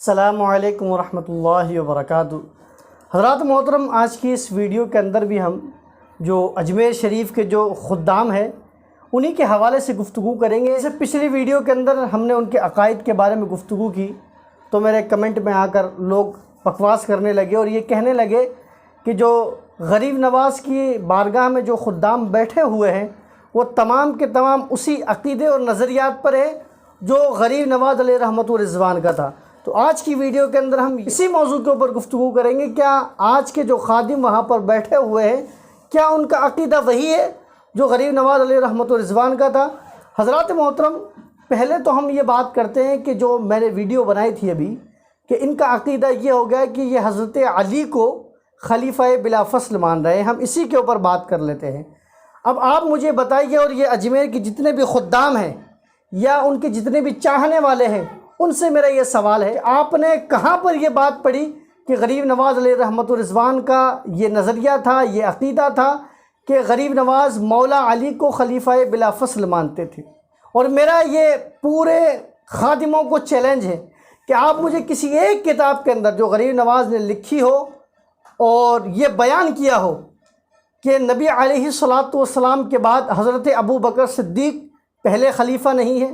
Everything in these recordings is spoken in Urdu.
السلام علیکم ورحمۃ اللہ وبرکاتہ۔ حضرات محترم، آج کی اس ویڈیو کے اندر بھی ہم جو اجمیر شریف کے جو خدام ہیں انہی کے حوالے سے گفتگو کریں گے۔ جیسے پچھلی ویڈیو کے اندر ہم نے ان کے عقائد کے بارے میں گفتگو کی تو میرے کمنٹ میں آ کر لوگ بکواس کرنے لگے اور یہ کہنے لگے کہ جو غریب نواز کی بارگاہ میں جو خدام بیٹھے ہوئے ہیں وہ تمام کے تمام اسی عقیدے اور نظریات پر ہے جو غریب نواز علیہ رحمت و رضوان کا تھا۔ تو آج کی ویڈیو کے اندر ہم اسی موضوع کے اوپر گفتگو کریں گے، کیا آج کے جو خادم وہاں پر بیٹھے ہوئے ہیں کیا ان کا عقیدہ وہی ہے جو غریب نواز علیہ رحمت و رضوان کا تھا؟ حضرات محترم، پہلے تو ہم یہ بات کرتے ہیں کہ جو میں نے ویڈیو بنائی تھی ابھی کہ ان کا عقیدہ یہ ہو گیا کہ یہ حضرت علی کو خلیفہ بلا فصل مان رہے ہیں، ہم اسی کے اوپر بات کر لیتے ہیں۔ اب آپ مجھے بتائیے، اور یہ اجمیر کے جتنے بھی خدام ہیں یا ان کے جتنے بھی چاہنے والے ہیں ان سے میرا یہ سوال ہے، آپ نے کہاں پر یہ بات پڑھی کہ غریب نواز علیہ رحمت و رضوان کا یہ نظریہ تھا، یہ عقیدہ تھا کہ غریب نواز مولا علی کو خلیفہ بلا فصل مانتے تھے؟ اور میرا یہ پورے خادموں کو چیلنج ہے کہ آپ مجھے کسی ایک کتاب کے اندر جو غریب نواز نے لکھی ہو اور یہ بیان کیا ہو کہ نبی علیہ السلام کے بعد حضرت ابو بکر صدیق پہلے خلیفہ نہیں ہے،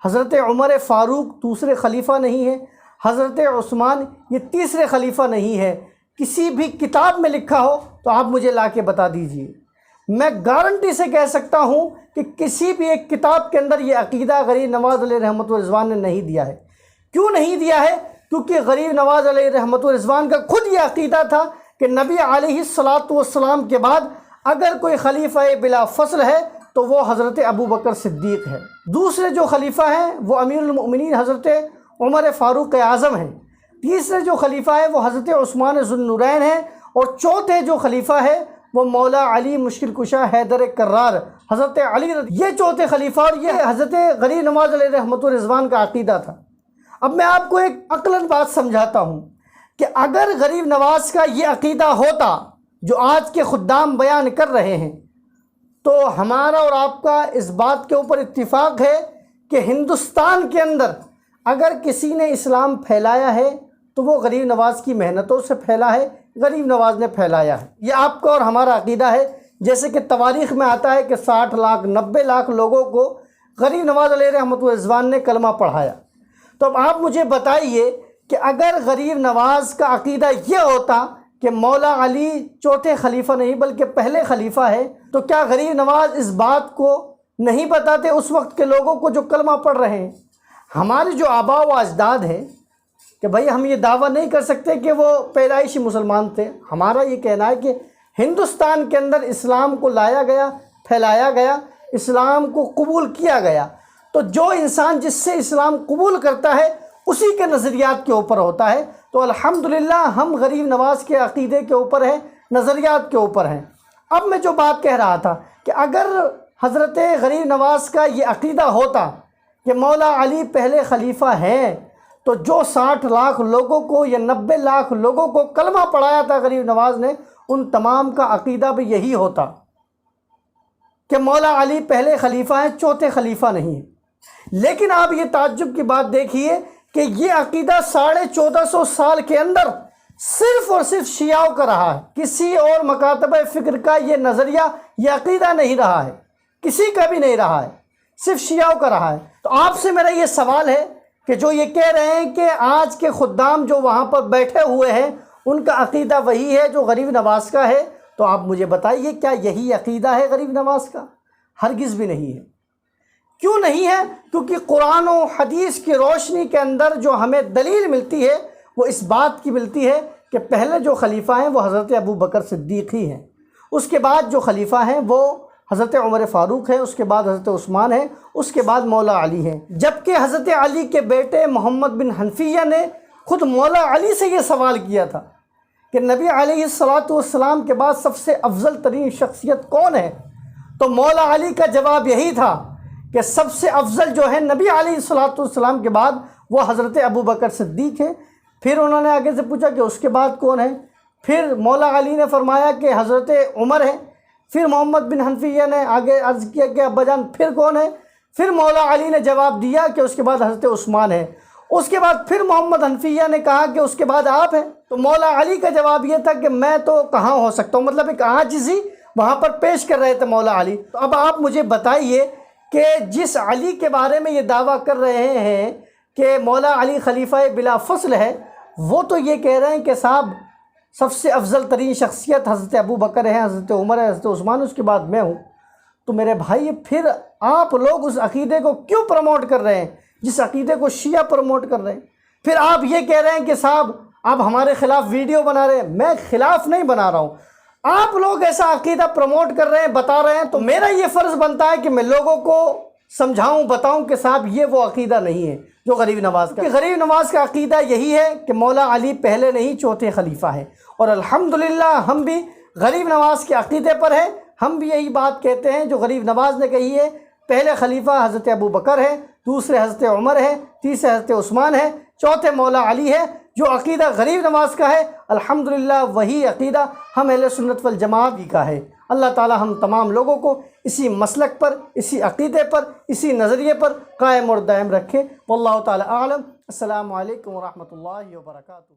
حضرت عمر فاروق دوسرے خلیفہ نہیں ہے، حضرت عثمان یہ تیسرے خلیفہ نہیں ہے، کسی بھی کتاب میں لکھا ہو تو آپ مجھے لا کے بتا دیجئے۔ میں گارنٹی سے کہہ سکتا ہوں کہ کسی بھی ایک کتاب کے اندر یہ عقیدہ غریب نواز علیہ رحمت و رضوان نے نہیں دیا ہے۔ کیوں نہیں دیا ہے؟ کیونکہ غریب نواز علیہ رحمت و رضوان کا خود یہ عقیدہ تھا کہ نبی علیہ السلام کے بعد اگر کوئی خلیفہ بلا فصل ہے تو وہ حضرت ابو بکر صدیق ہے، دوسرے جو خلیفہ ہیں وہ امیر المؤمنین حضرت عمر فاروق اعظم ہیں، تیسرے جو خلیفہ ہے وہ حضرت عثمان ذو النورین ہیں، اور چوتھے جو خلیفہ ہے وہ مولا علی مشکل کشا حیدر کرار حضرت علی یہ چوتھے خلیفہ، اور یہ حضرت غریب نواز علیہ رحمت و رضوان کا عقیدہ تھا۔ اب میں آپ کو ایک عقلاً بات سمجھاتا ہوں کہ اگر غریب نواز کا یہ عقیدہ ہوتا جو آج کے خدام بیان کر رہے ہیں تو ہمارا اور آپ کا اس بات کے اوپر اتفاق ہے کہ ہندوستان کے اندر اگر کسی نے اسلام پھیلایا ہے تو وہ غریب نواز کی محنتوں سے پھیلا ہے، غریب نواز نے پھیلایا ہے۔ یہ آپ کا اور ہمارا عقیدہ ہے۔ جیسے کہ تواریخ میں آتا ہے کہ 60 لاکھ 90 لاکھ لوگوں کو غریب نواز علیہ رحمت و رضوان نے کلمہ پڑھایا۔ تو اب آپ مجھے بتائیے کہ اگر غریب نواز کا عقیدہ یہ ہوتا کہ مولا علی چوتھے خلیفہ نہیں بلکہ پہلے خلیفہ ہے تو کیا غریب نواز اس بات کو نہیں بتاتے اس وقت کے لوگوں کو جو کلمہ پڑھ رہے ہیں؟ ہمارے جو آباء و اجداد ہیں کہ بھائی ہم یہ دعویٰ نہیں کر سکتے کہ وہ پیدائشی مسلمان تھے، ہمارا یہ کہنا ہے کہ ہندوستان کے اندر اسلام کو لایا گیا، پھیلایا گیا، اسلام کو قبول کیا گیا، تو جو انسان جس سے اسلام قبول کرتا ہے اسی کے نظریات کے اوپر ہوتا ہے۔ تو الحمدللہ ہم غریب نواز کے عقیدے کے اوپر ہیں، نظریات کے اوپر ہیں۔ اب میں جو بات کہہ رہا تھا کہ اگر حضرت غریب نواز کا یہ عقیدہ ہوتا کہ مولا علی پہلے خلیفہ ہیں تو جو 60 لاکھ لوگوں کو یا 90 لاکھ لوگوں کو کلمہ پڑھایا تھا غریب نواز نے، ان تمام کا عقیدہ بھی یہی ہوتا کہ مولا علی پہلے خلیفہ ہیں، چوتھے خلیفہ نہیں ہیں۔ لیکن آپ یہ تعجب کی بات دیکھیے کہ یہ عقیدہ 1450 سال کے اندر صرف اور صرف شیعوں کا رہا ہے، کسی اور مکاتب فکر کا یہ نظریہ، یہ عقیدہ نہیں رہا ہے، کسی کا بھی نہیں رہا ہے، صرف شیعوں کا رہا ہے۔ تو آپ سے میرا یہ سوال ہے کہ جو یہ کہہ رہے ہیں کہ آج کے خدام جو وہاں پر بیٹھے ہوئے ہیں ان کا عقیدہ وہی ہے جو غریب نواز کا ہے، تو آپ مجھے بتائیے کیا یہی عقیدہ ہے غریب نواز کا؟ ہرگز بھی نہیں ہے۔ کیوں نہیں ہے؟ کیونکہ قرآن و حدیث کی روشنی کے اندر جو ہمیں دلیل ملتی ہے وہ اس بات کی ملتی ہے کہ پہلے جو خلیفہ ہیں وہ حضرت ابو بکر صدیق ہی ہیں، اس کے بعد جو خلیفہ ہیں وہ حضرت عمر فاروق ہیں، اس کے بعد حضرت عثمان ہیں، اس کے بعد مولا علی ہیں۔ جبکہ حضرت علی کے بیٹے محمد بن حنفیہ نے خود مولا علی سے یہ سوال کیا تھا کہ نبی علیہ السلام کے بعد سب سے افضل ترین شخصیت کون ہے؟ تو مولا علی کا جواب یہی تھا کہ سب سے افضل جو ہے نبی علیہ السلام کے بعد وہ حضرت ابو بکر صدیق ہیں۔ پھر انہوں نے آگے سے پوچھا کہ اس کے بعد کون ہے؟ پھر مولا علی نے فرمایا کہ حضرت عمر ہے۔ پھر محمد بن حنفیہ نے آگے عرض کیا کہ ابا جان پھر کون ہے؟ پھر مولا علی نے جواب دیا کہ اس کے بعد حضرت عثمان ہے۔ اس کے بعد پھر محمد حنفیہ نے کہا کہ اس کے بعد آپ ہیں، تو مولا علی کا جواب یہ تھا کہ میں تو کہاں ہو سکتا ہوں، مطلب ایک عاجزی وہاں پر پیش کر رہے تھے مولا علی۔ تو اب آپ مجھے بتائیے کہ جس علی کے بارے میں یہ دعویٰ کر رہے ہیں کہ مولا علی خلیفہ بلا فصل ہے، وہ تو یہ کہہ رہے ہیں کہ صاحب سب سے افضل ترین شخصیت حضرت ابو بکر ہے، حضرت عمر ہے، حضرت عثمان، اس کے بعد میں ہوں۔ تو میرے بھائی پھر آپ لوگ اس عقیدے کو کیوں پروموٹ کر رہے ہیں جس عقیدے کو شیعہ پروموٹ کر رہے ہیں؟ پھر آپ یہ کہہ رہے ہیں کہ صاحب آپ ہمارے خلاف ویڈیو بنا رہے ہیں۔ میں خلاف نہیں بنا رہا ہوں، آپ لوگ ایسا عقیدہ پروموٹ کر رہے ہیں، بتا رہے ہیں، تو میرا یہ فرض بنتا ہے کہ میں لوگوں کو سمجھاؤں، بتاؤں کہ صاحب یہ وہ عقیدہ نہیں ہے جو غریب نواز کا۔ کہ غریب نواز کا عقیدہ یہی ہے کہ مولا علی پہلے نہیں چوتھے خلیفہ ہیں، اور الحمدللہ ہم بھی غریب نواز کے عقیدے پر ہیں۔ ہم بھی یہی بات کہتے ہیں جو غریب نواز نے کہی ہے، پہلے خلیفہ حضرت ابو بکر ہے، دوسرے حضرت عمر ہے، تیسرے حضرت عثمان ہے، چوتھے مولا علی ہے۔ جو عقیدہ غریب نواز کا ہے الحمدللہ وہی عقیدہ ہم اہل سنت والجماعت کا ہے۔ اللہ تعالی ہم تمام لوگوں کو اسی مسلک پر، اسی عقیدے پر، اسی نظریے پر قائم اور دائم رکھے۔ واللہ تعالی اعلم۔ السلام علیکم ورحمۃ اللہ وبرکاتہ۔